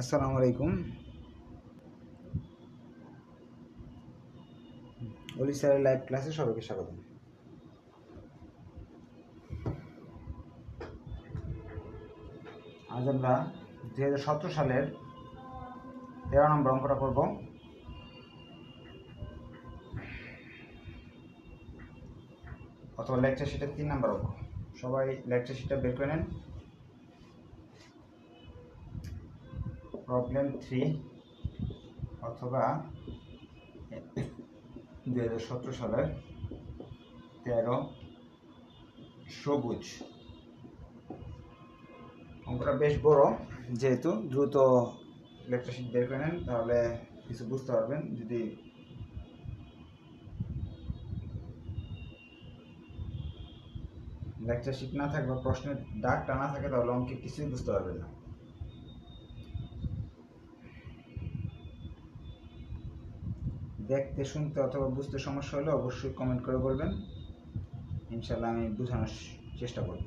আসসালামু আলাইকুম। অলি স্যারের লাইভ ক্লাসে সবাইকে স্বাগত। আজ আমরা 2017 সালের 13 নম্বর অঙ্কটা করব। অথবা লেকচার শিটের 3 নম্বর অঙ্ক। সবাই লেকচার শিটটা বের করে নেন। প্রবলেম 3 অথবা 2017 সালের 13 সবুজ। অঙ্কটা বেশ বড়, যেহেতু দ্রুত লেকচার শিট বের করে নেন তাহলে কিছু বুঝতে পারবেন। যদি লেকচার শিট না থাকে বা প্রশ্নের দাগটা না থাকে তাহলে অঙ্কে কিছুই বুঝতে পারবেন না। দেখতে শুনতে অথবা বুঝতে সমস্যা হলে অবশ্যই কমেন্ট করে বলবেন, ইনশাল্লাহ আমি বোঝানোর চেষ্টা করব।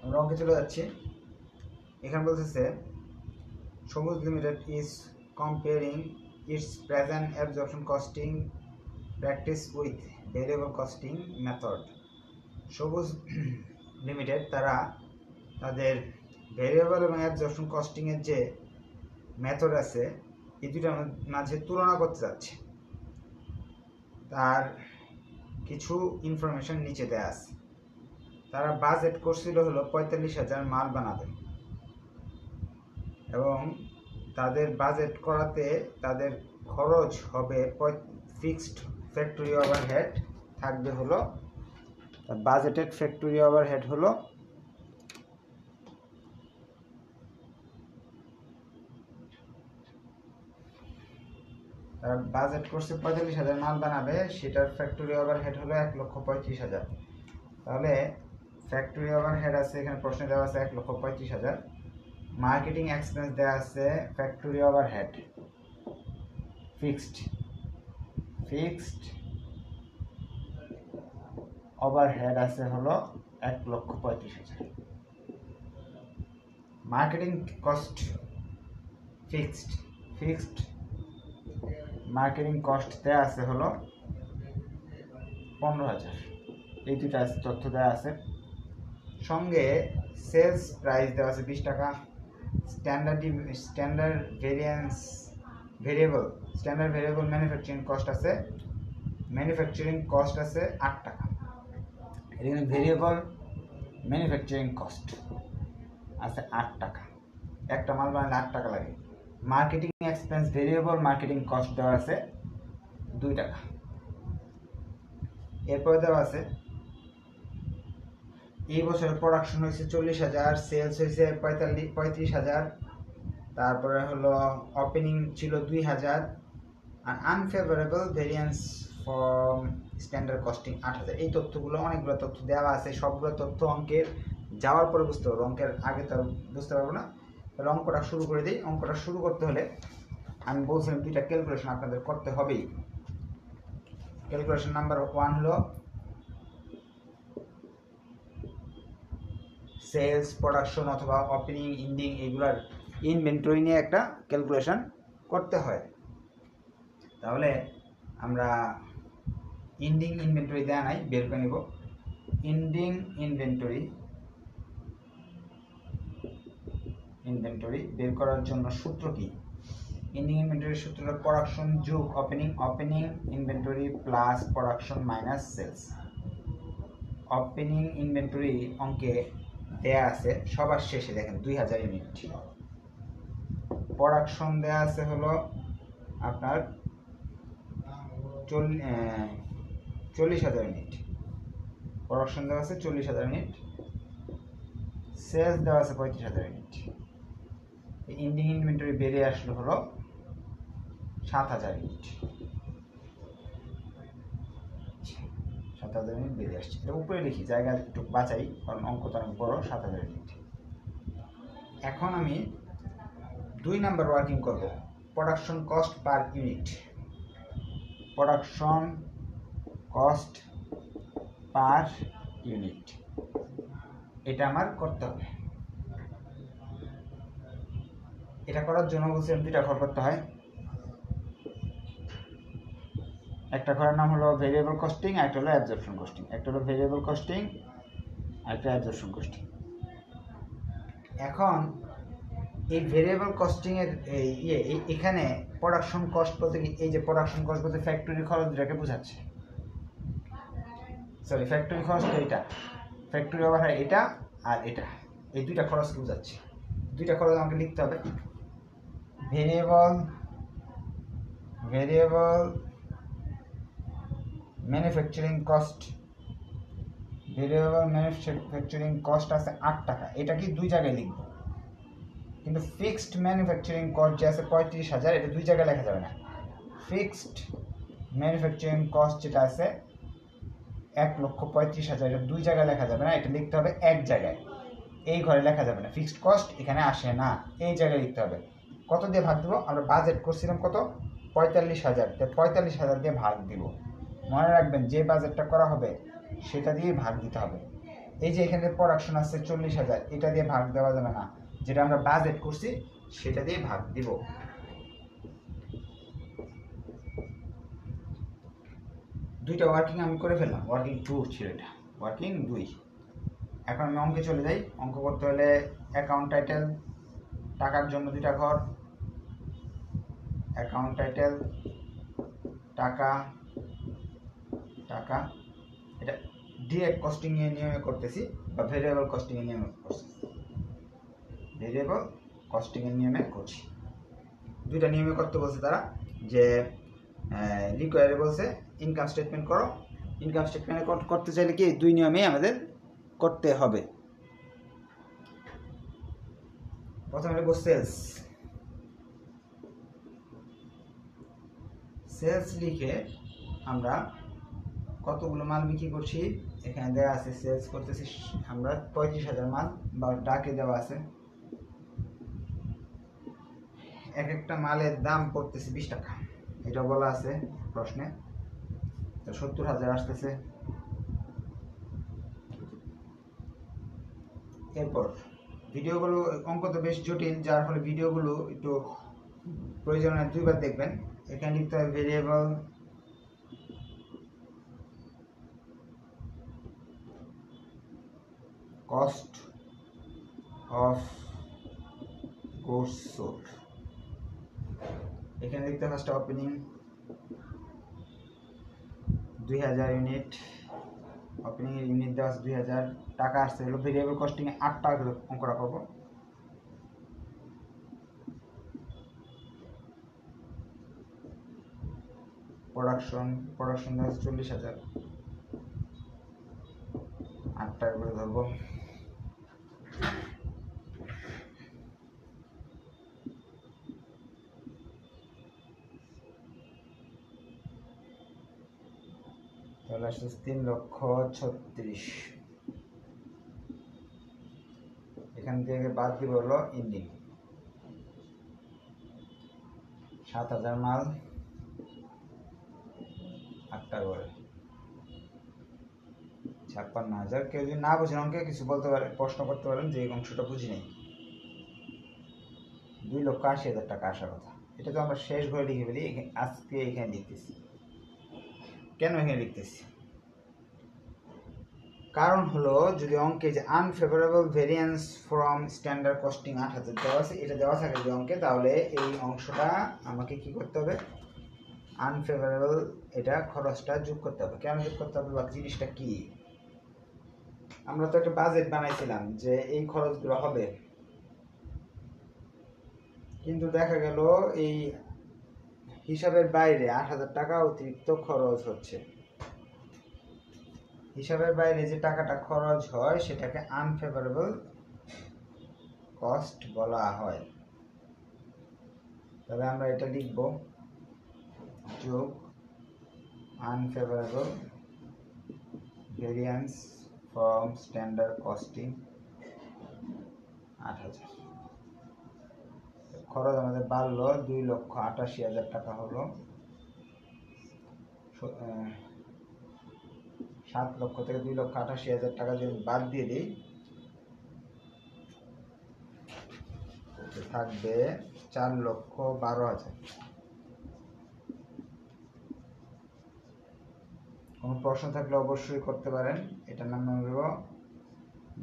আমরা অঙ্কে চলে যাচ্ছি। এখানে বলতেছে সবুজ limited is comparing it's present absorption costing practice with variable costing method. সবুজ লিমিটেড তারা তাদের ভেরিয়েবল এবং অ্যাবজর্পশন কস্টিংয়ের যে মেথড আছে এই দুটার মাঝে তুলনা করতে যাচ্ছে। তার কিছু ইনফরমেশন নিচে দেয়া আছে। তারা বাজেট করছিল হলো 45,000 মাল বানাবে, এবং তাদের বাজেট করাতে তাদের খরচ হবে ফিক্সড ফ্যাক্টরি ওভারহেড থাকবে হলো, বাজেটেড ফ্যাক্টরি ওভারহেড হলো তারা বাজেট করছে 45,000 মাল বানাবে, সেটার ফ্যাক্টরি ওভারহেড হলো 1,35,000। তাহলে ফ্যাক্টরি ওভারহেড আছে এখানে প্রশ্নে দেওয়া আছে 1,35,000। মার্কেটিং এক্সপেন্স দেওয়া আছে ফ্যাক্টরি ওভারহেড ফিক্সড ওভারহেড আছে হলো 1,35,000। Marketing cost fixed marketing cost দেওয়া আছে হলো 15,000। এই দুটা তথ্য দেওয়া আছে। সঙ্গে সেলস প্রাইস দেওয়া আছে 20 টাকা। স্ট্যান্ডার্ড ভেরিয়েবল ম্যানুফ্যাকচারিং কস্ট আছে 8 টাকা। এখানে ভেরিয়েবল ম্যানুফ্যাকচারিং কস্ট আছে 8 টাকা। একটা মাল বানালে 8 টাকা লাগে। Marketing expense variable marketing cost দেওয়া আছে 2 টাকা। এরপরে দেওয়া আছে এই বছর প্রোডাকশন হয়েছে 40,000, সেলস হয়েছে 35,000, তারপরে হলো ওপেনিং ছিল 2,000, আর unfavourable variance from standard costing 8,000। এই তথ্যগুলো অনেকগুলো তথ্য দেওয়া আছে, সবগুলো তথ্য অঙ্কের যাওয়ার পরে বুঝতে পারবো, অঙ্কের আগে তো বুঝতে পারবো না। তাহলে অঙ্কটা শুরু করে দিই। অঙ্কটা শুরু করতে হলে আমি বলছিলাম 2টা ক্যালকুলেশন আপনাদের করতে হবেই। ক্যালকুলেশন নাম্বার 1 হলো সেলস, প্রোডাকশন অথবা ওপেনিং, এন্ডিং এগুলার ইনভেন্টরি নিয়ে একটা ক্যালকুলেশন করতে হয়। তাহলে আমরা এন্ডিং ইনভেন্টরি দেয়া নাই, বের করে নিব। এন্ডিং ইনভেন্টরি বের করার জন্য সূত্র কি? এন্ডিং ইনভেন্টরির সূত্র হলো প্রোডাকশন যোগ opening inventory plus production minus sales. Opening inventory অঙ্কে দেয়া আছে সবার শেষে, দেখেন 2,000 ইউনিট। প্রোডাকশন দেয়া আছে হলো আপনার 40,000 ইউনিট। প্রোডাকশন দেওয়া আছে 40,000 ইউনিট, সেলস দেওয়া আছে 35,000 ইউনিট। এন্ডিং ইনভেন্টরি বেরিয়ে আসলো হলো 7,000 ইউনিট। 7,000 ইউনিট বেরিয়ে আসছে। এটা উপরে লিখি, জায়গা একটু বাঁচাই, কারণ অঙ্ক তো অনেক বড়। 7,000 ইউনিট। এখন আমি 2 নাম্বার ওয়ার্কিং করব, production cost per unit. Production cost per unit, এটা আমার করতে হবে। এটা করার জন্য বলছিলাম দুইটা ঘর করতে হয়। একটা ঘরের নাম হলো ভেরিয়েবল কস্টিং, একটা হলো অ্যাবজর্পশন কস্টিং। একটা হলো ভেরিয়েবল কস্টিং, একটা অ্যাবজর্পশন কস্টিং। এখন এই ভেরিয়েবল কস্টিং এর এখানে প্রোডাকশন কস্ট বলতে কি, এই যে প্রোডাকশন কস্ট বলতে ফ্যাক্টরি খরচ দুটাকে বোঝাচ্ছে। সরি, ফ্যাক্টরি খরচ তো এটা, ফ্যাক্টরি ওভারহেড এটা আর এটা, এই দুইটা খরচকে বোঝাচ্ছে। দুইটা খরচ আমাকে লিখতে হবে। Variable manufacturing cost, variable manufacturing cost আছে 8 টাকা, এটা কি দুই জায়গায় লিখবো। কিন্তু ফিক্সড ম্যানুফ্যাকচারিং কস্ট যে আছে 35,000, এটা দুই জায়গায় লেখা যাবে না। ফিক্সড ম্যানুফ্যাকচারিং কস্ট যেটা আছে 1,35,000, এটা দুই জায়গায় লেখা যাবে না, এটা লিখতে হবে এক জায়গায়। এই ঘরে লেখা যাবে না, ফিক্সড কস্ট এখানে আসে না, এই জায়গায় লিখতে হবে। কত দিয়ে ভাগ দিব? আমরা বাজেট করছিলাম কত? 45,000, 45,000 দিয়ে ভাগ দিব। মনে রাখবেন যে বাজেটটা করা হবে সেটা দিয়ে ভাগ দিতে হবে। এই যে এখানে প্রোডাকশন আছে 40,000, এটা দিয়ে ভাগ দেওয়া যাবে না, যেটা আমরা বাজেট করছি সেটা দিয়ে ভাগ দিব। দুইটা ওয়ার্কিং আমি করে ফেললাম, ওয়ার্কিং 2 ছিল এটা, ওয়ার্কিং 2। এখন আমি অঙ্কে চলে যাই। অঙ্ক করতে হলে অ্যাকাউন্ট টাইটেল, টাকার জন্য দুইটা ঘর, অ্যাকাউন্ট টাইটেল টাকা, টাকা এটা ডিরেক্ট কস্টিং এর নিয়মে করতেছি বা ভেরিয়েবল কস্টিং এর নিয়মে করছি, ভেরিয়েবল কস্টিং এর নিয়মে করছি। দুইটা নিয়মে করতে বলছে তারা, যে রিকোয়ারে বলছে ইনকাম স্টেটমেন্ট করো, ইনকাম স্টেটমেন্ট করতে চাইলে কি দুই নিয়মেই আমাদের করতে হবে। প্রথমে লিখবো সেলস, সেলস লিখে আমরা কতগুলো মাল বিক্রি করছি এখানে দেওয়া আছে। সেলস করতেছি আমরা 35,000 মাল, বা ডাকে দেওয়া আছে। এক একটা মালের দাম পড়তেছে 20 টাকা, এটা বলা আছে প্রশ্নে। 70,000 আসতেছে। এরপর ভিডিওগুলো, অঙ্ক তো বেশ জটিল, যার ফলে ভিডিওগুলো একটু প্রয়োজনে দুইবার দেখবেন। এখানে লিখতে হবে variable cost of goods sold, এখানে লিখতে হবে ফার্স্ট ওপেনিং 2000 ইউনিট, ওপেনিং এর ইউনিট দেওয়া আছে 2000, টাকা আসছে হলো ভেরিয়েবল কস্টিং এ 8 টাকা করে অঙ্কটা করবো। প্রোডাকশন দেওয়া আছে 40,000, 8 টাকা করে ধরবো। তাহলে আসছে 3,36,000। এখান থেকে বাদ দিব হলো ইন্ডিং 7,000 মাল, 8 টাকা করে 56,000। কেউ যদি না বুঝেন অঙ্কে কিছু বলতে পারে, প্রশ্ন করতে পারেন যে এই অংশটা বুঝি নেই। 2,80,000 টাকা আসার কথা, এটা তো আমরা শেষ ঘরে লিখে ফেলি। আজকে এখানে লিখতেছি, কেন এখানে লিখতেছি? কারণ হলো যদি অঙ্কে যে unfavourable variance from standard costing 8,000 দেওয়া আছে, এটা দেওয়া থাকে যে অঙ্কে, তাহলে এই অংশটা আমাকে কি করতে হবে? আনফেভারেবল এটা খরচটা যোগ করতে হবে। কেন যোগ করতে হবে বা জিনিসটা কি? আমরা তো একটা বাজেট বানাইছিলাম যে এই খরচগুলো হবে, কিন্তু দেখা গেল এই হিসাবের বাইরে 8,000 টাকা অতিরিক্ত খরচ হচ্ছে। হিসাবের বাইরে যে টাকাটা খরচ হয় সেটাকে আনফেভারেবল কস্ট বলা হয়। তবে আমরা এটা লিখব যোগ unfavourable variance from standard costing 8,000। খরচ আমাদের বাড়লো 2,88,000 টাকা হলো। 7 লক্ষ থেকে 2,88,000 টাকা যদি বাদ দিয়ে দিই থাকবে 4,12,000। কোনো প্রশ্ন থাকলে অবশ্যই করতে পারেন। এটার নাম হলো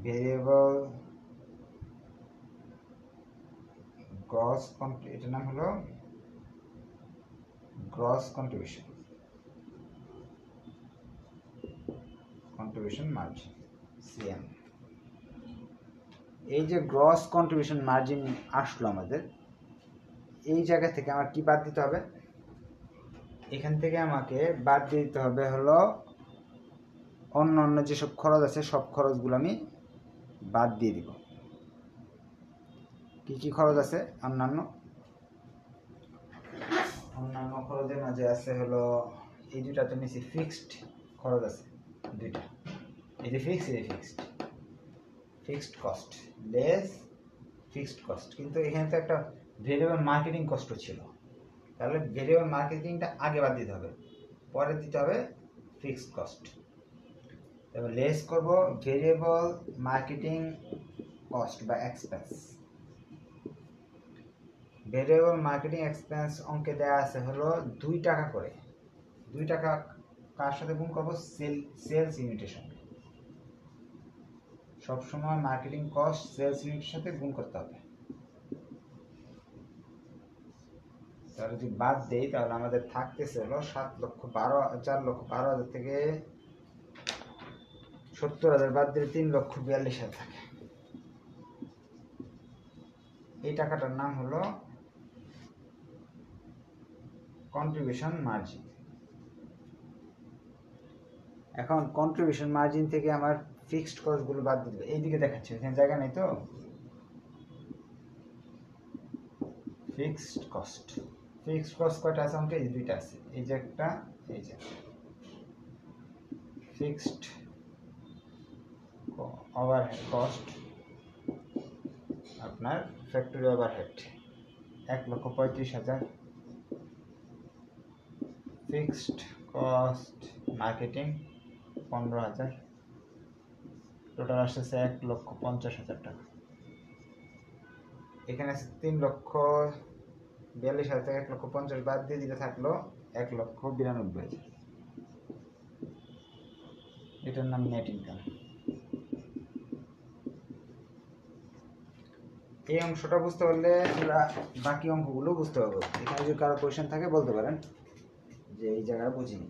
ভেরিয়েবল গ্রস, এটার নাম হলো গ্রস কন্ট্রিবিউশন মার্জিন, সিএম। এই যে গ্রস কন্ট্রিবিউশন মার্জিন আসলো আমাদের, এই জায়গা থেকে আমার কি বাদ দিতে হবে? এখান থেকে আমাকে বাদ দিতে হবে হলো অন্য অন্য যেসব খরচ আছে সব খরচগুলো আমি বাদ দিয়ে দিব। কি কি খরচ আছে? অন্যান্য খরচের মাঝে আছে হলো এই দুটা তো নিচে ফিক্সড খরচ আছে দুইটা, এই যে fixed cost less fixed cost. কিন্তু এখানে তো একটা ভেরিয়েবল মার্কেটিং কস্ট ছিল, তাহলে ভেরিয়েবল মার্কেটিংটা আগে বাদ দিতে হবে, পরে দিতে হবে ফিক্সড কস্ট। তবে লেস করব ভেরিয়েবল মার্কেটিং কস্ট বা এক্সপেন্স। ভেরিয়েবল মার্কেটিং এক্সপেন্স অঙ্কে দেওয়া আছে হলো 2 টাকা করে। 2 টাকা কার সাথে গুণ করব? সেলস ইউনিটের সঙ্গে। সবসময় মার্কেটিং কস্ট সেলস ইউনিটের সাথে গুণ করতে হবে। তাহলে যদি বাদ দেই তাহলে আমাদের থাকতেছে হলো 4,12,000 থেকে 70,000 বাদ দিলে 3,42,000 থাকে। এই টাকাটার নাম হলো কন্ট্রিবিউশন মার্জিন। এখন কন্ট্রিবিউশন মার্জিন থেকে আমার ফিক্সড কস্টগুলো বাদ দিতে, এইদিকে দেখাচ্ছে, এখানে জায়গা নেই তো। ফিক্সড কস্ট কয়টা আছে আমাকে? এই দুইটা আছে, এই যে একটা, এই যে ফিক্সড ওভারহেড কস্ট, আপনার factory overhead 1,35,000। Fixed cost marketing 15,000, total আসতেছে 1,50,000 টাকা। এখানে আছে 3,42,000 থেকে 1,50,000 বাদ দিয়ে দিতে থাকলো 1,92,000। এটার নাম নেট ইনকাম। এই অংশটা বুঝতে পারলে আমরা বাকি অঙ্কগুলো বুঝতে পারবো। এখানে যদি কারো কোয়েশ্চেন থাকে বলতে পারেন যে এই জায়গাটা বুঝিনি।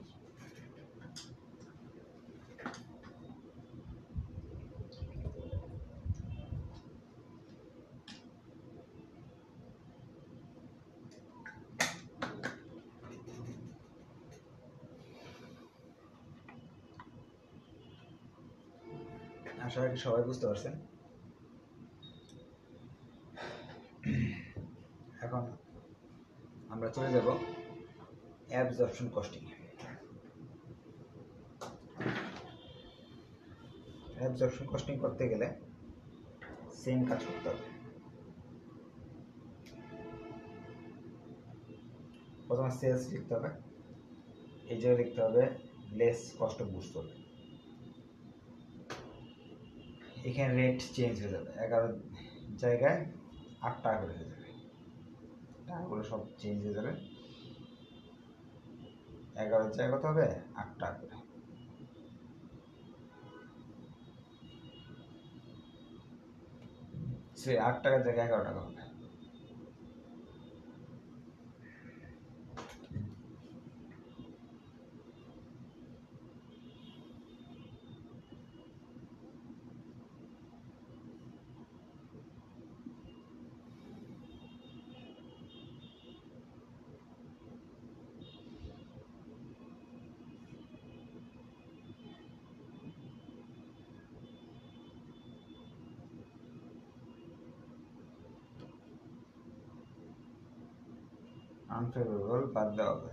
আশা করি সবাই বুঝতে পারছেন। এখন আমরা চলে যাব অ্যাবজর্পশন কস্টিং। অ্যাবজর্পশন কস্টিং করতে গেলে সেম কাজ করতে হবে। প্রথমে সেলস লিখতে হবে, এই জায়গায় লিখতে হবে less cost of goods sold. এখানে রেট চেঞ্জ হয়ে যাবে, 11 জায়গায় 8 টাকা করে হয়ে যাবে, টাকাগুলো সব চেঞ্জ হয়ে যাবে। 11 জায়গায় কত হবে? 8 টাকা করে। সে 8 টাকার জায়গায় 11 টাকা হবে। আনফেভারেবল বাদ দেওয়া হবে।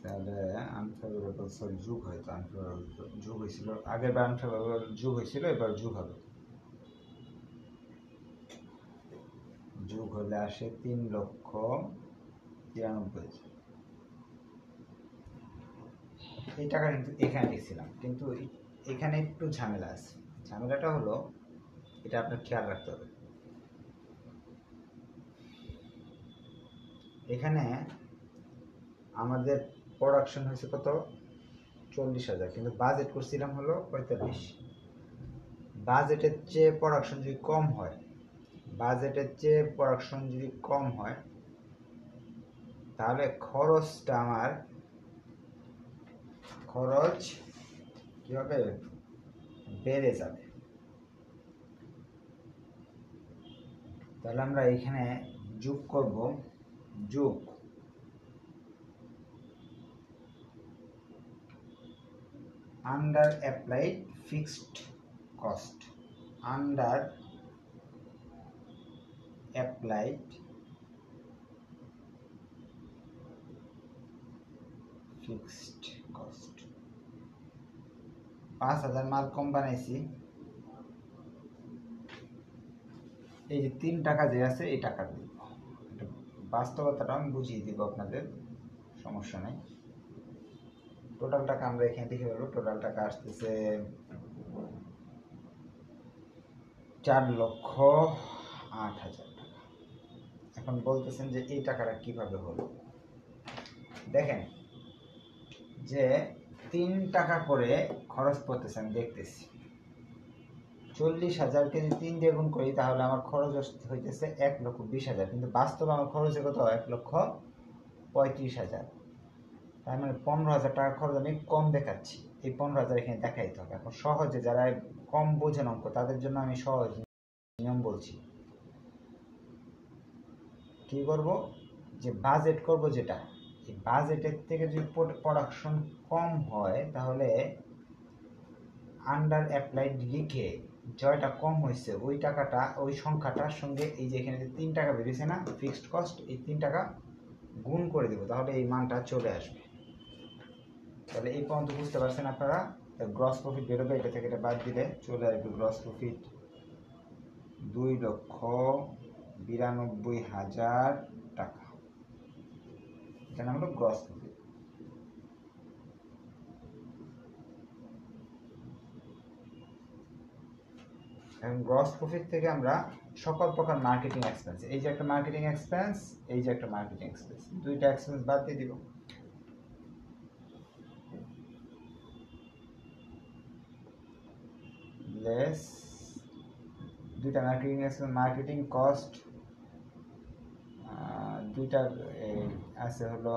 তাহলে আনফেভারেবল যোগ হয়তো আনফেভারেবল যোগ হয়েছিল, আগের বার আনফেভারেবল যোগ হয়েছিল, এবার যোগ হবে। যোগ হলে আসে 3,93,000। এই টাকা কিন্তু এখানে লিখছিলাম, কিন্তু এখানে একটু ঝামেলা আছে। ঝামেলাটা হলো, এটা আপনার খেয়াল রাখতে হবে। এখানে আমাদের প্রোডাকশন হয়েছে কত, 40,000, কিন্তু বাজেট করছিলাম হলো 45। বাজেটের চেয়ে প্রোডাকশন যদি কম হয়, তাহলে খরচটা আমার কি হবে, বেড়ে যাবে। তাহলে আমরা এখানে যোগ করব, যোগ under applied fixed cost, under applied fixed cost. 5,000 মাল কম বানাইছি, এই যে 3 টাকা যে আছে এই টাকা দিব। বাস্তবতাটা আমি বুঝিয়ে দিব আপনাদের, সমস্যা নেই। টোটাল টাকা আমরা এখানে দেখে ফেলবো। টোটাল টাকা আসতেছে 4,08,000 টাকা। এখন বলতেছেন যে এই টাকাটা কিভাবে হলো। দেখেন যে 3 টাকা করে খরচ পড়তেছে, আমি দেখতেছি। 40,000 যদি 3 দিয়ে গুণ করি তাহলে আমার খরচ হইতেছে 1,20,000, কিন্তু বাস্তবে আমার খরচ কত, 1,35,000। তার মানে 15,000 টাকা খরচ আমি কম দেখাচ্ছি। এই 15,000 এখানে দেখাইতে হবে। এখন সহজে যারা কম বোঝেন অঙ্ক, তাদের জন্য আমি সহজ নিয়ম বলছি। কি করব, যে বাজেট করব, যেটা এই বাজেটের থেকে যদি প্রোডাকশন কম হয় তাহলে আন্ডার অ্যাপ্লাইড লিখে জয়টা কম হয়েছে ওই টাকাটা, ওই সংখ্যাটার সঙ্গে এই যে এখানে 3 টাকা বেরিয়েছে না ফিক্সড কস্ট, এই 3 টাকা গুণ করে দেবো, তাহলে এই মানটা চলে আসবে। তাহলে এই পর্যন্ত বুঝতে পারছেন আপনারা। গ্রস প্রফিট বেরোবে, এটা থেকে এটা বাদ দিলে চলে আসবে গ্রস প্রফিট 2,92,000 টাকা। এটা নাম হলো গ্রস প্রফিট। এখন গ্রস প্রফিট থেকে আমরা সকল প্রকার মার্কেটিং এক্সপেন্স, এই যে একটা মার্কেটিং এক্সপেন্স, এই যে একটা মার্কেটিং এক্সপেন্স, দুইটা এক্সপেন্স বাদ দিয়ে দিব। লেস দুইটা মার্কেটিং এক্সপেন্স, মার্কেটিং কস্ট দুইটা আছে হলো,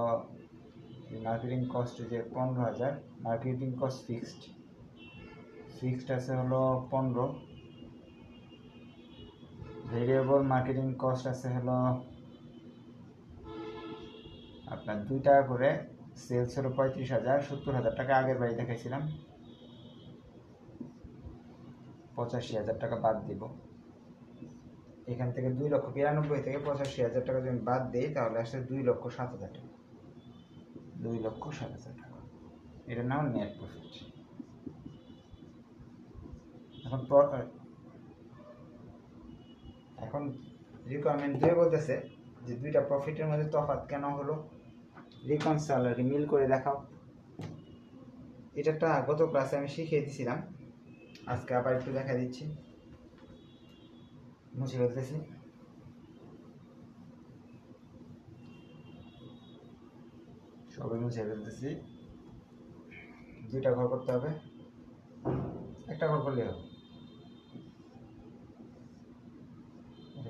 মার্কেটিং কস্ট যে 15,000, মার্কেটিং কস্ট ফিক্সড আছে হলো 15, ভেরিয়েবল মার্কেটিং কস্ট আছে হলো আপনার 2 টাকা করে, সেলস হলো 35,000, 70,000 টাকা আগের বাড়ি দেখাইছিলাম, 85,000 টাকা বাদ দিব। এখান থেকে 2,92,000 থেকে 85,000 টাকা যদি বাদ দিই তাহলে আসছে 2,07,000 টাকা, 2,07,000 টাকা। এটার নাম নেট প্রফিট। এখন রিকোয়ারমেন্ট 2 বলতেছে যে দুইটা প্রফিটের মধ্যে তফাৎ কেন হলো, রিকনসাইল আর কি, মিল করে দেখাও। এটা গত ক্লাসে আমি শিখিয়ে দিয়েছিলাম, আজকে আবার একটু দেখা দিচ্ছি। মুছে ফেলতেছি। সবাই মুছে ফেলতেছি। দুইটা ঘর করতে হবে, একটা ঘর করলে হবে।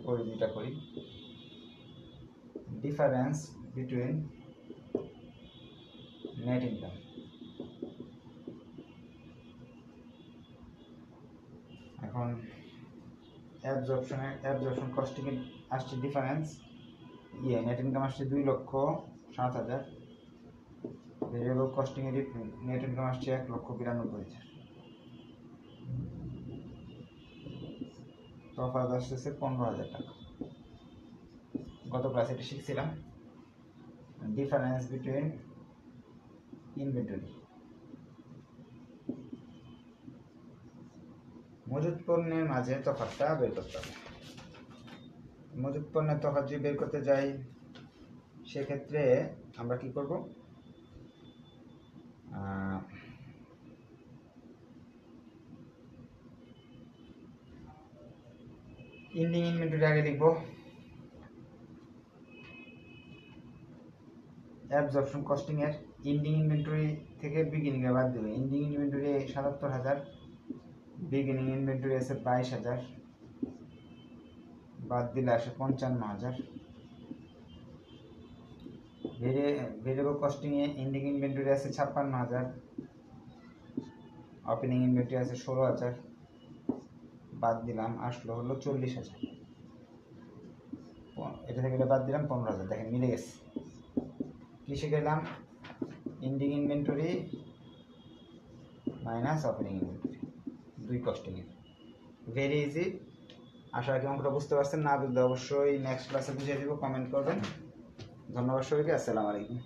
করি, দুইটা করি। ডিফারেন্স বিটুইন নেট ইনকাম, এখন অ্যাবজর্পশন কস্টিং আসছে ডিফারেন্স, নেট ইনকাম আসছে 2,07,000, ভেরিয়েবল কস্টিং এর নেট ইনকাম আসছে 1,92,000, তফাৎ আসতেছে 15,000 টাকা। গত ক্লাসে এটা শিখছিলাম, ডিফারেন্স বিটুইন ইনভেন্টরি, মজুত পণ্যের মাঝে তফাৎটা বের করতে হবে। মজুত পণ্যের তফাৎ যদি বের করতে যাই সেক্ষেত্রে আমরা কি করব, এন্ডিং ইনভেন্টরি আগে লিখব, অ্যাবজর্পশন কস্টিং এর এন্ডিং ইনভেন্টরি থেকে বিগিনিং এ বাদ দেবে। এন্ডিং ইনভেন্টরি ৭৭,০০০, বিগিনিং ইনভেন্টরি আছে ২২,০০০, বাদ দিলে আসে ৫৫,০০০। ভেরিয়েবল কস্টিং এ এন্ডিং ইনভেন্টরি আছে ৫৬,০০০, ওপেনিং ইনভেন্টরি আছে ১৬,০০০, বাদ দিলাম আসলো হলো ৪০,০০০। এটা থেকে বাদ দিলাম ১৫,০০০। দেখেন মিলে গেছে। কি শিখলাম? Ending inventory minus opening inventory, দুই কস্টিং এর। Very easy. আশা করি অঙ্কটা বুঝতে পারছেন। না বুঝলে অবশ্যই নেক্সট ক্লাসে বুঝিয়ে দিব, কমেন্ট করবেন। ধন্যবাদ সবাইকে। আসসালামু আলাইকুম।